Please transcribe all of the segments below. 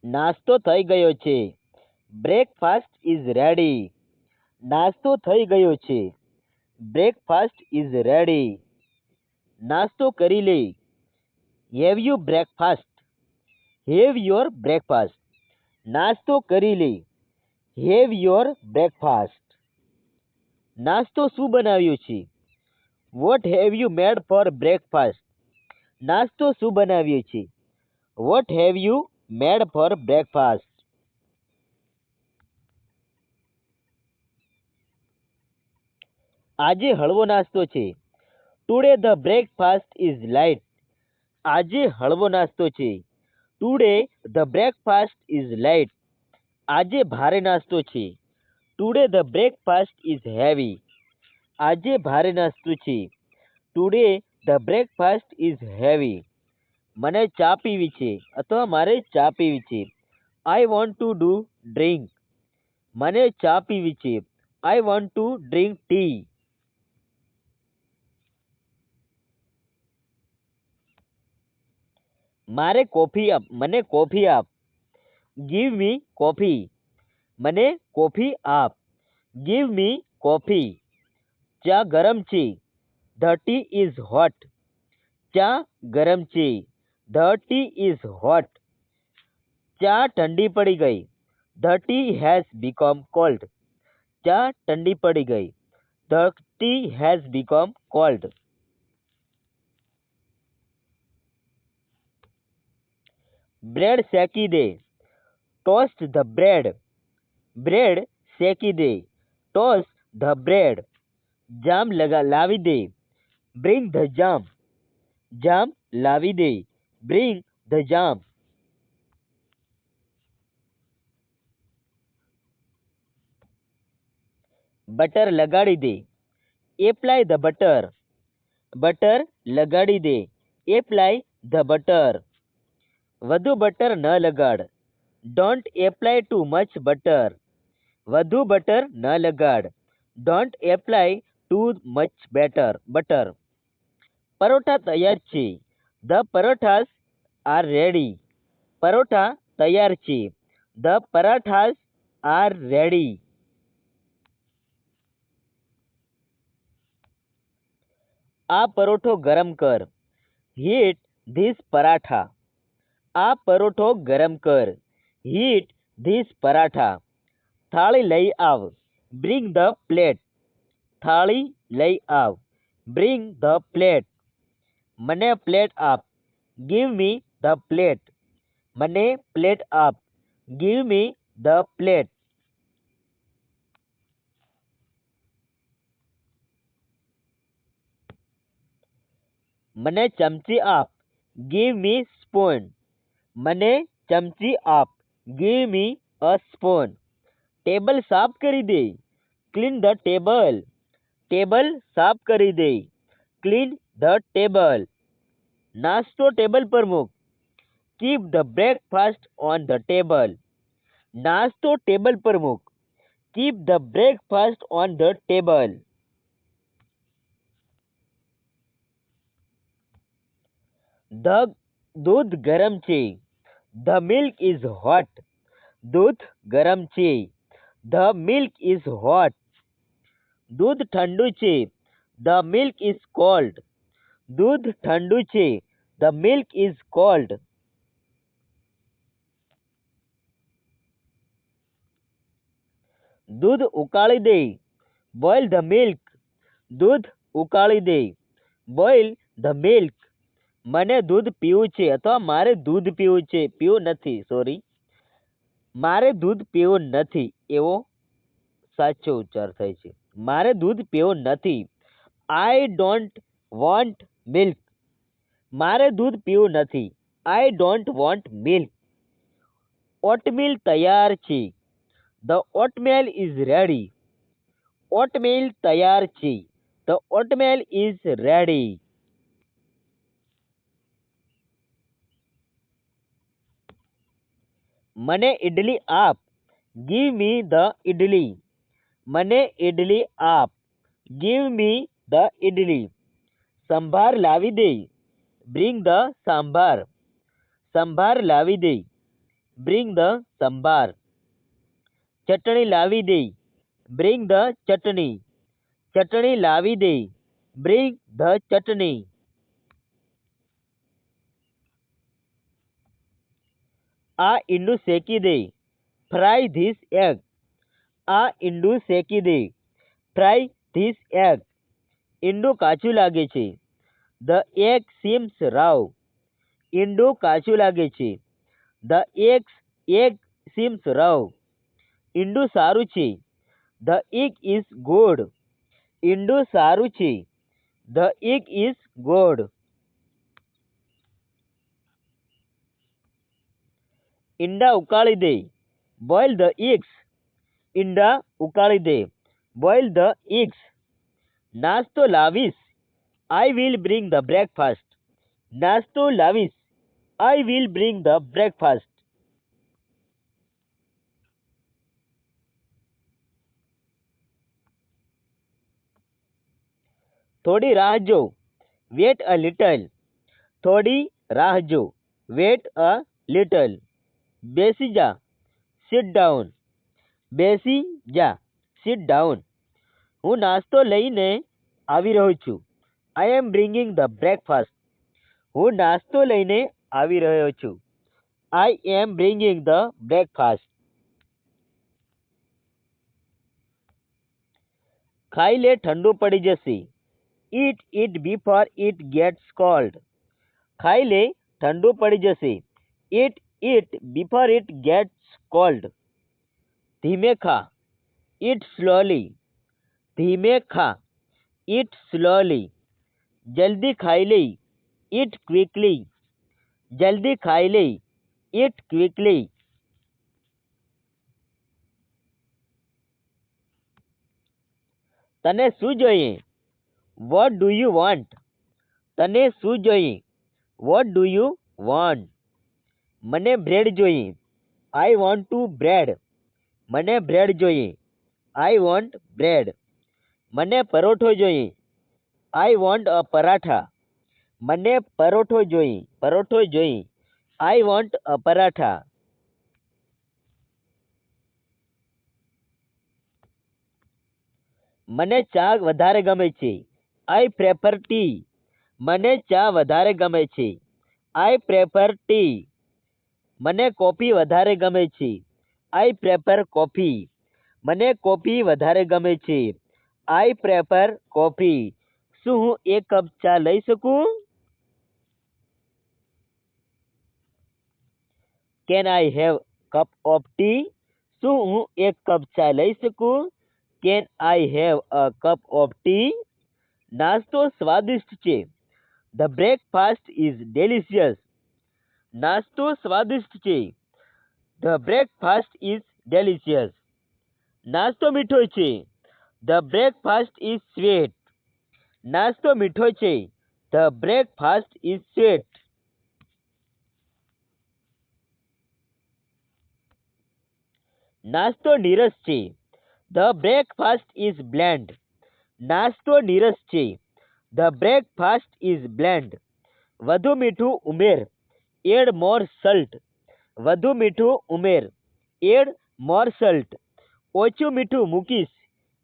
નાસ્તો થઈ ગયો છે. Breakfast is ready. નાસ્તો થઈ ગયો છે. Breakfast is ready. નાસ્તો કરી લે. Have you breakfast. Have your breakfast. નાસ્તો કરી લે. Have your breakfast. નાસ્તો શું બનાવ્યું છે? What have you made four breakfast. નાસ્તો શું બનાવ્યું છે? What have you made four breakfast. આજે હળવો નાસ્તો છે. Today the breakfast is light. આજે હળવો નાસ્તો છે. Today the breakfast is light. આજે ભારે નાસ્તો છે. Today the breakfast is heavy. આજે ભારે નાસ્તો છે. Today the breakfast is heavy. મને ચા પીવી છે અથવા મારે ચા પીવી છે. I want to do drink. મને ચા પીવી છે. I want to drink tea. મારે કોફી આપ. મને કોફી આપ. ગીવ મી કોફી. મને કોફી આપ. ગીવ મી કોફી. ચા ગરમ છે. The T is hot. ચા ગરમ છે. The T is hot. ચા ઠંડી પડી ગઈ. The tea has become cold. ચા ઠંડી પડી ગઈ. The tea has become cold. Bread શેકી દે. Toast the bread. બ્રેડ શેકી દે. Toast the bread. જામ લાવી દે. Bring the jam. જામ લાવી દે. Bring the jam. બટર લગાડી દે. Apply the butter. બટર લગાડી દે. Apply the butter. વધુ બટર ન લગાડ. Don't apply too much butter. વધુ બટર ન લગાડ. Don't apply too much butter. Paratha તૈયાર છે. The parathas are ready. Paratha તૈયાર છે. The parathas are ready. આ પરોઠો ગરમ કર. Heat this paratha. આ પરોઠો ગરમ કર. Heat this paratha. થાળી લઈ આવ. Bring the plate. થાળી લઈ આવ. Bring the plate. મને પ્લેટ આપ. Give me the plate. મને પ્લેટ આપ. Give me the plate. મને ચમચી આપ. Give me spoon. મને ચમચી આપ. Give me a spoon. Table સાફ કરી દે. Clean the table. ટેબલ સાફ કરી દે. Clean the table. નાસ્તો ટેબલ પર મૂક. Keep the breakfast on the table. નાસ્તો ટેબલ પર મૂક. Keep the breakfast on the table. દૂધ ગરમ છે. The milk is hot. દૂધ ગરમ છે. The milk is hot. દૂધ ઠંડુ છે. The milk is cold. દૂધ ઠંડુ છે. The milk is cold. દૂધ ઉકાળી દે. Boil the milk. દૂધ ઉકાળી દે. Boil the milk. મને દૂધ પીવું છે અથવા મારે દૂધ પીવું છે. પીવું નથી, સોરી. મારે દૂધ પીવું નથી એવો સાચો ઉચ્ચાર થાય છે. મારે દૂધ પીવું નથી. I don't want milk. મારે દૂધ પીવું નથી. I don't want milk. Oatmeal તૈયાર છે. The oatmeal is ready. Oatmeal તૈયાર છે. The oatmeal is ready. મને ઇડલી આપ. Give me the idli. મને ઇડલી આપ. Give me the idli. Sambar લાવી દે. Bring the sambar. સંભાર લાવી દે. બ્રિંગ ધ સંભાર. ચટણી લાવી દે. બ્રિંગ ધ ચટણી. ચટણી લાવી દે. બ્રિંગ ધ ચટણી. આ ઈંડું શેકી દે. Fry this egg. આ ઈંડું શેકી દે. Fry this egg. ઈંડું કાચું લાગે છે. The egg seems raw. ઈંડું કાચું લાગે છે. The egg seems raw. ઈંડું સારું છે. The egg is good. ઈંડું સારું છે. The egg is good. ઈંડા ઉકાળી દે. Boil the eggs. ઈંડા ઉકાળી દે. Boil the eggs. નાસ્તો લાવીશ. I will bring the breakfast. નાસ્તો લાવીશ. I will bring the breakfast. થોડી રાહ જો. Wait a little. થોડી રાહ જો. Wait a little. બેસી જા. Sit down. બેસી જા. Sit down. હું નાસ્તો લઈને આવી રહ્યો છું. I am bringing the breakfast. હું નાસ્તો લઈને આવી રહ્યો છું. I am bringing the breakfast. ખાઈ લે, ઠંડુ પડી જશે. Eat it before it gets cold. ખાઈ લે, ઠંડુ પડી જશે. Eat it before it gets cold. ધીમે ખા. Eat slowly. ધીમે ખા. Eat slowly. જલ્દી ખાઈ લે. Eat quickly. જલ્દી ખાઈ લે. Eat quickly. તને શું જોઈએ? What do you want? તને શું જોઈએ? What do you want? મને બ્રેડ જોઈએ. I want to bread. મને બ્રેડ જોઈએ. I want bread. મને પરોઠો જોઈએ. I want a paratha. મને પરોઠો જોઈએ. પરોઠો જોઈએ. I want a paratha. મને ચા વધારે ગમે છે. I prefer tea. મને ચા વધારે ગમે છે. I prefer tea. મને કોફી વધારે ગમે છે. I prefer coffee. મને કોફી વધારે ગમે છે. I prefer coffee. શું હું એક કપ ચા લઈ શકું? Can I have cup of tea? શું હું એક કપ ચા લઈ શકું? Can I have a cup of tea? નાસ્તો સ્વાદિષ્ટ છે. The breakfast is delicious. નાસ્તો સ્વાદિષ્ટ છે. The breakfast is delicious. નાસ્તો મીઠો છે. The breakfast is sweet. નાસ્તો મીઠો છે. The breakfast is sweet. નાસ્તો નીરસ છે. The breakfast is bland. નાસ્તો નીરસ છે. The breakfast is bland. વધુ મીઠું ઉમેર. Add more salt. વધુ મીઠું ઉમેર. Add more salt. ઓછું મીઠું મૂકીશ.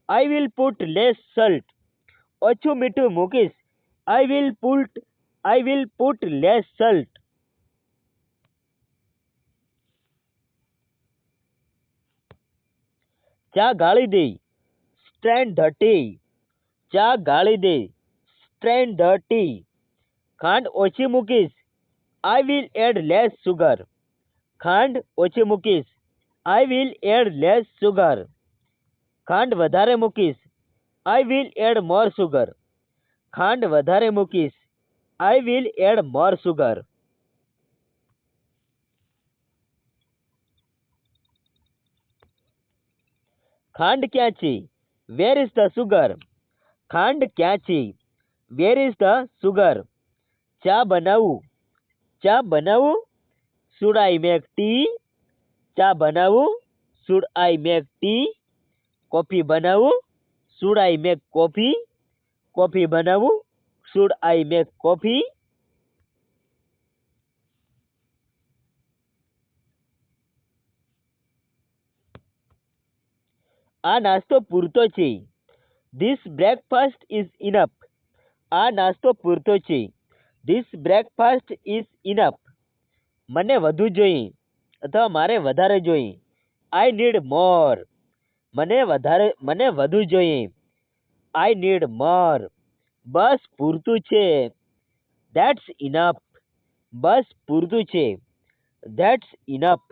I will put less salt. ઓછું મીઠું મૂકીશ. I will put less salt. ચા ગાળી દે. Strain the tea. ચા ગાળી દે. Strain the tea. ખાંડ ઓછી મૂકીશ. I will add less sugar. ખાંડ ઓછી મૂકીશ. I will add less sugar. ખાંડ વધારે મૂકીશ. I will add more sugar. ખાંડ વધારે મૂકીશ. I will add more sugar. ખાંડ ક્યાં છે? Where is the sugar? ખાંડ ક્યાં છે? Where is the sugar? ચા બનાવું. ચા બનાવું. Should I make tea? ચા બનાવું. Should I make tea? Coffee બનાવું. Should I make coffee? Coffee બનાવું. Should I make coffee? આ નાસ્તો પૂરતો છે. This breakfast is enough. આ નાસ્તો પૂરતો છે. This breakfast is enough. મને વધુ જોઈએ અથવા મારે વધારે જોઈએ. આઈ નીડ મોર. મને વધુ જોઈએ. આઈ નીડ મોર. બસ પૂરતું છે. That's enough. બસ પૂરતું છે. That's enough.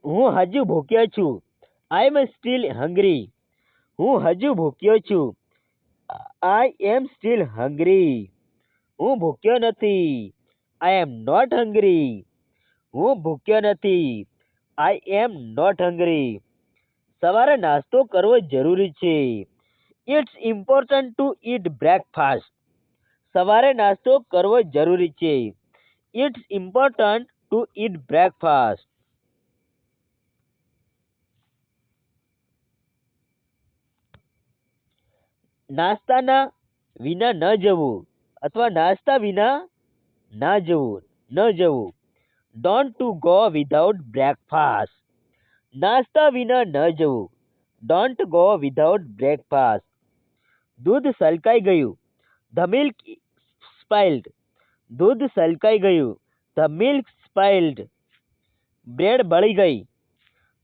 હું હજુ ભૂખ્યો છું. I am still hungry. હું હજુ ભૂખ્યો છું. I am still hungry. હું ભૂખ્યો નથી. I am not hungry. હું ભૂખ્યો નથી. I am not hungry. સવારે નાસ્તો કરવો જરૂરી છે. It's important to eat breakfast. સવારે નાસ્તો કરવો જરૂરી છે. It's important to eat breakfast. નાસ્તાના વિના ન જવું અથવા નાસ્તા વિના ના જવું ન જવું. Don't to go without breakfast. નાસ્તા વિના ન જવું. Don't go without breakfast. દૂધ સલકાઈ ગયું. The milk spoiled. દૂધ સલકાઈ ગયું. The milk spoiled. બ્રેડ બળી ગઈ.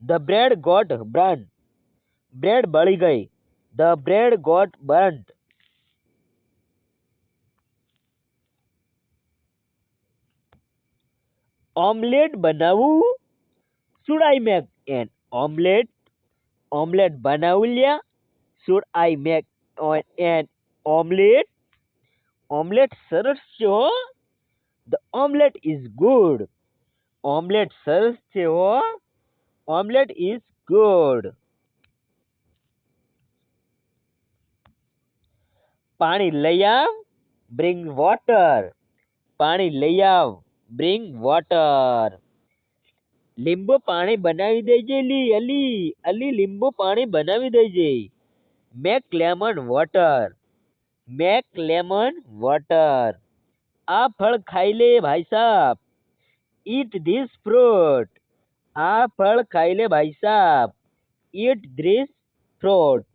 The bread got burn. Bread બળી ગઈ. The bread got burnt. Omelette બનાવવું. Should I make an omelette. Omelette બનાવું લ્યા. Should I make an omelette. Omelette સરસ છે હો. The omelette is good. Omelette સરસ છે હો. Omelette is good. પાણી લઈ આવ. Bring water. પાણી લઈ આવ. Bring water. લીંબુ પાણી બનાવી દેજે અલી. અલી લીંબુ પાણી બનાવી દેજે. Make lemon water. Make lemon water. આ ફળ ખાઈ લે ભાઈ સાહેબ. ઈટ ધીસ ફ્રૂટ. આ ફળ ખાઈ લે ભાઈ સાહેબ. ઈટ ધીસ ફ્રૂટ.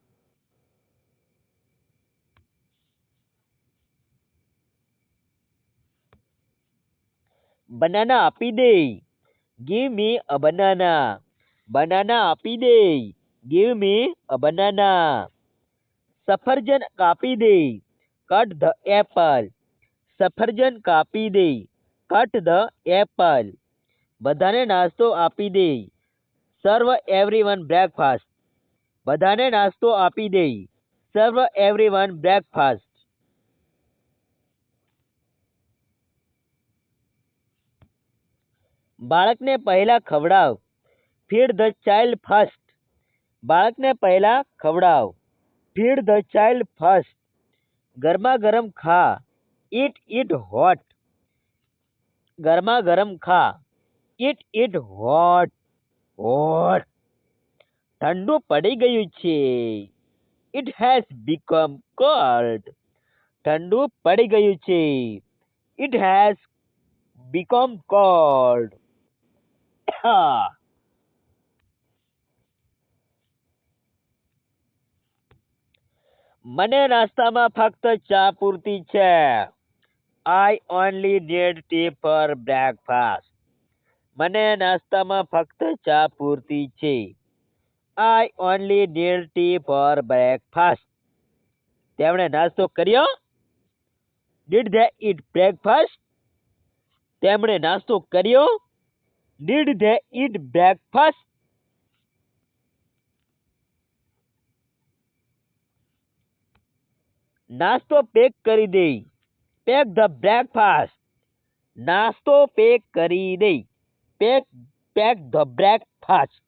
બનાના આપી દે. Give me a banana. Banana આપી દે. Give me a banana. સફરજન કાપી દે. Cut the Apple. સફરજન કાપી દે. Cut the Apple. બધાને નાસ્તો આપી દે. સર્વ એવરીવન બ્રેકફાસ્ટ. બધાને નાસ્તો આપી દે. સર્વ એવરીવન બ્રેકફાસ્ટ. બાળકને પહેલા ખવડાવ. Feed the child first. બાળકને પહેલા ખવડાવ. Feed the child first. ગરમા ગરમ ખા. Eat hot. ગરમા ગરમ ખા. Eat hot. હોટ. ઠંડુ પડી ગયું છે. It has become cold. ઠંડુ પડી ગયું છે. It has become cold. મને નાસ્તામાં ફક્ત ચા પૂરતી છે. I only need tea for breakfast. મને નાસ્તામાં ફક્ત ચા પૂરતી છે. I only need tea for breakfast. તેમણે નાસ્તો કર્યો. Did they eat breakfast. તેમણે નાસ્તો કર્યો. Did they eat breakfast. નાસ્તો પેક કરી દે. Pack the breakfast. નાસ્તો પેક કરી દે. Pack the breakfast.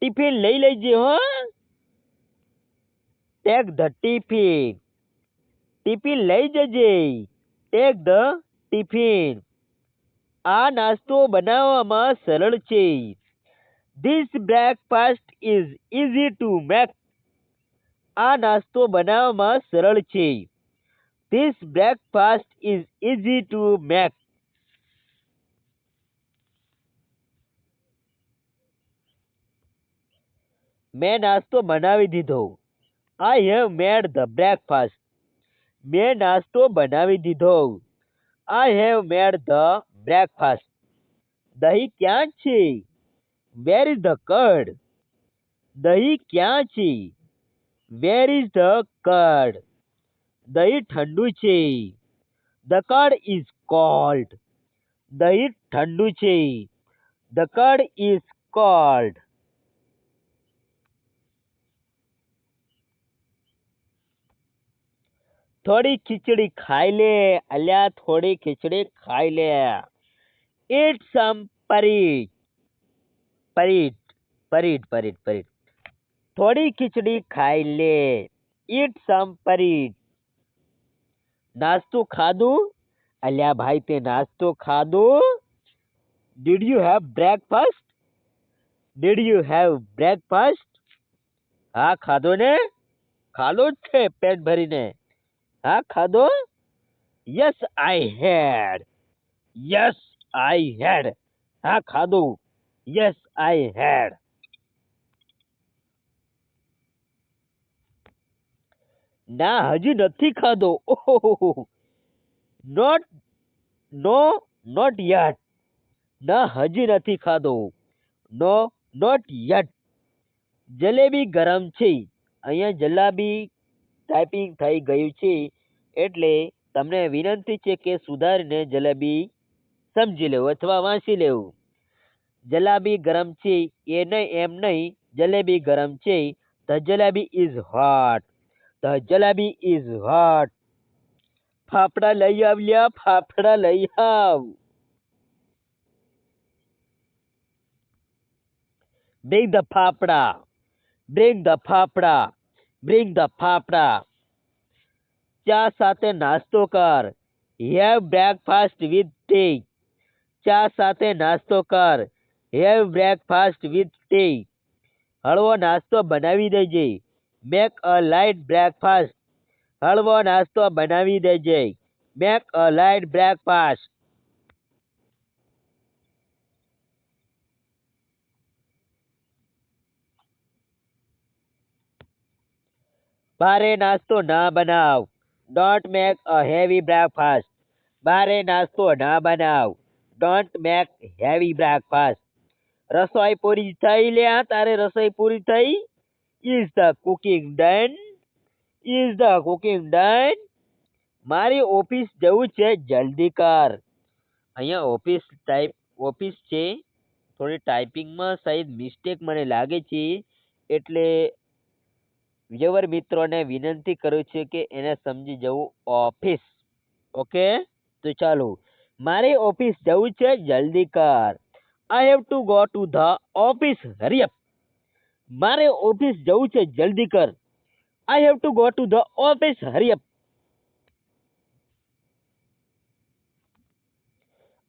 ટિફિન લઈ લેજે હો. Take the tiffin. ટિફિન લઈ જજે. Take the tiffin. આ નાસ્તો બનાવવામાં સરળ છે. This breakfast is easy to make. આ નાસ્તો બનાવવામાં સરળ છે. This breakfast is easy to make. મેં નાસ્તો બનાવી દીધો. I have made the breakfast. મેં નાસ્તો બનાવી દીધો. I have made the breakfast. દહીં ક્યાં છે? Where is the curd? દહીં ક્યાં છે? Where is the curd? દહીં ઠંડુ છે. The curd is cold. દહીં ઠંડુ છે. The curd is cold. થોડી ખીચડી ખાઈ લે. અલ્યા થોડી ખીચડી ખાઈ લે. Eat some porridge. પરીટ. થોડી ખીચડી ખાઈ લે. Eat some porridge. નાસ્તો ખાધું? અલ્યા ભાઈ તે નાસ્તો ખાધું? Did you have breakfast? Did you have breakfast? હા ખાધો ને? ખાધો જ છે પેટ ભરીને. હા ખાધો? Yes, I had. Yes, I had. હા ખાધું. Yes, I had. ના હજી નથી ખાધો. ઓહો. Not, no, not yet. ના હજી નથી ખાધો. No, not yet. જલેબી ગરમ છે. અહીંયા જલાબી ટાઈપિંગ થઈ ગયું છે એટલે તમને વિનંતી છે કે સુધારીને જલેબી સમજી લેવું અથવા વાંચી લેવું. જલાબી ગરમ છે એ નહીં એમ નહીં, જલેબી ગરમ છે. The jalebi is hot. The jalebi is hot. Fafda લઈ આવ્યા, ફાફડા લઈ આવ. Bring the fafda. Bring the fafda. Bring the fafda. ચા સાથે નાસ્તો કર. Have breakfast with tea. ચા સાથે નાસ્તો કર. Have breakfast with tea. હળવો નાસ્તો બનાવી દેજે. Make a light breakfast. હળવો નાસ્તો બનાવી દેજે. Make a light breakfast. ભારે નાસ્તો ના બનાવ. Don't make a heavy breakfast. ભારે નાસ્તો ના બનાવ. Don't make heavy breakfast. રસોઈ પૂરી થઈ લ્યા તારે રસોઈ પૂરી થઈ? Is the cooking done? Is the cooking done? મારી ઓફિસ જવું છે જલ્દી કર. અહીંયા ઓફિસ છે. થોડી ટાઈપિંગમાં સહિત મિસ્ટેક મને લાગે છે એટલે વ્યવહાર મિત્રોને વિનંતી કરું છું કે એને સમજી જવું ઓફિસ. ઓકે તો ચાલો મારે ઓફિસ જવું છે જલ્દી કર. I have to go to the office. Hurry up. મારે ઓફિસ જવું છે જલ્દી કર. I have to go to the office. Hurry up.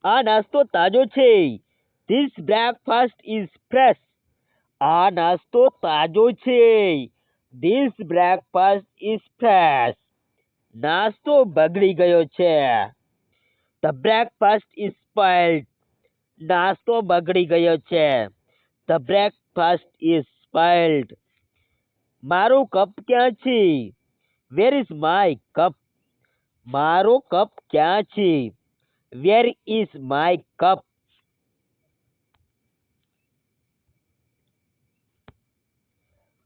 આ નાસ્તો તાજો છે. This breakfast is fresh. આ નાસ્તો તાજો છે. This breakfast is fresh. નાસ્તો બગડી ગયો છે. The breakfast is spoiled. નાસ્તો બગડી ગયો છે. The breakfast is spoiled. મારો કપ ક્યાં છે? Where is my cup? મારો કપ ક્યાં છે? Where is my cup?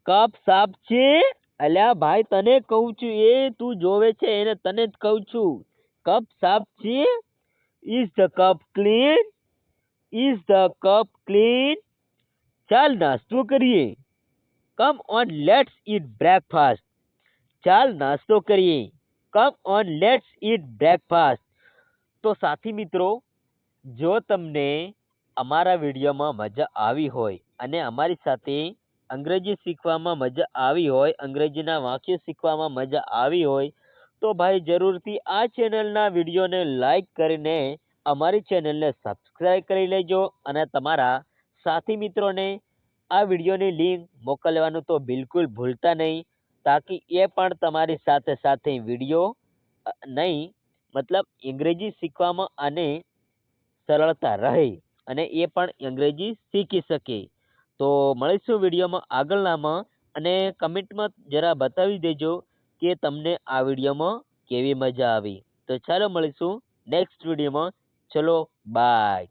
Cup સાફ છે? અલ્યા ભાઈ તને કહું છું એ તું જોવે છે એને તને જ કહું છું. કપ સાફ છે? Is the cup clean? Is the cup clean? ચાલ નાસ્તો કરીએ. Come on, let's eat breakfast. ચાલ નાસ્તો કરીએ. Come on, let's eat breakfast. તો સાથી મિત્રો, જો તમને અમારા વિડીયોમાં મજા આવી હોય અને અમારી સાથે અંગ્રેજી શીખવામાં મજા આવી હોય, અંગ્રેજીના વાક્યો શીખવામાં મજા આવી હોય તો ભાઈ જરૂરથી આ ચેનલના વિડીયોને લાઈક કરીને અમારી ચેનલને સબસ્ક્રાઈબ કરી લેજો અને તમારા સાથી મિત્રોને આ વિડીયોની લિંક મોકલવાનું તો બિલકુલ ભૂલતા નહીં તાકી એ પણ તમારી સાથે વિડીયો નહીં, મતલબ અંગ્રેજી શીખવામાં આને સરળતા રહે અને એ પણ અંગ્રેજી શીખી શકે. તો મળીશું વિડીયોમાં આગળનામાં, અને કમેન્ટમાં જરા બતાવી દેજો કે તમને આ વિડીયોમાં કેવી મજા આવી. તો ચાલો મળીશું નેક્સ્ટ વિડીયોમાં. ચલો બાય.